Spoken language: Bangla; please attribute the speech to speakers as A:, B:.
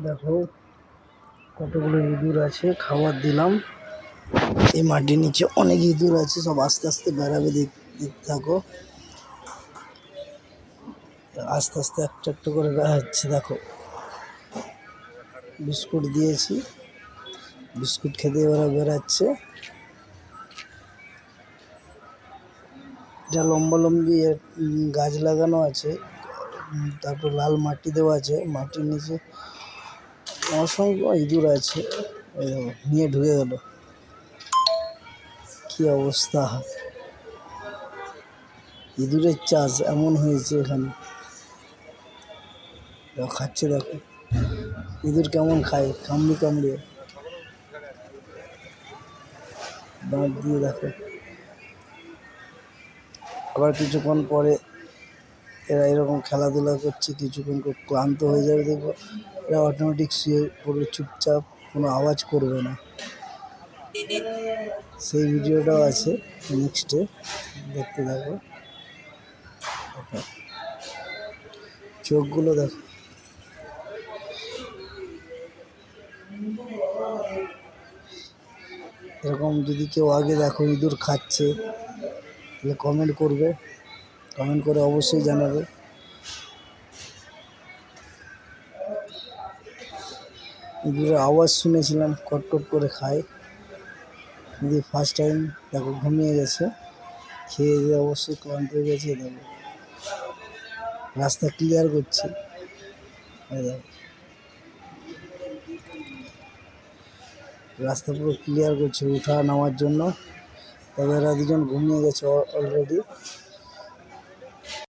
A: দেখো কতগুলো ইঁদুর আছে, খাবার দিলাম। এই মাটির নিচে অনেক ইঁদুর আছে, সব আস্তে আস্তে বেড়াবে। দেখতে থাকো, আস্তে আস্তে একটা একটা করে বেড়াচ্ছে। দেখো বিস্কুট দিয়েছি, বিস্কুট খেতে ওরা বেড়াচ্ছে। এটা লম্বা লম্বি গাছ লাগানো আছে, তারপর লাল মাটি দেওয়া আছে। মাটির নিচে অসংখ্য ইঁদুর আছে। এই দেখো নিয়ে ঢুকে গেল, কি অবস্থা! ইঁদুরের চাষ এমন হয়েছে এখানে। খাচ্ছে, দেখো ইঁদুর কেমন খায়, কামড়ে কামড়ে দাঁত দিয়ে। দেখো আবার কিছুক্ষণ পরে এরা এরকম খেলাধুলা করছে, কিছুক্ষণ ক্লান্ত হয়ে যাবে, দেখবো এরা অটোমেটিক শুয়ে পড়বে চুপচাপ, কোনো আওয়াজ করবে না। সেই ভিডিওটাও আছে নেক্সটে, দেখতে থাকো। চোখগুলো দেখো, এরকম যদি কেউ আগে দেখো ইঁদুর খাচ্ছে তাহলে কমেন্ট করবে, কমেন্ট করে অবশ্যই জানাবে। ইঁদুরের আওয়াজ শুনেছিলাম, কটকট করে খায়, কিন্তু ফার্স্ট টাইম দেখো ঘুমিয়ে গেছে, খেয়ে দিয়ে অবশ্যই ক্লান্ত হয়ে গেছে। দেখো রাস্তা ক্লিয়ার করছে, দেখো রাস্তা পুরো ক্লিয়ার করছে উঠা নামার জন্য। তবে এরা দুজন ঘুমিয়ে গেছে অলরেডি।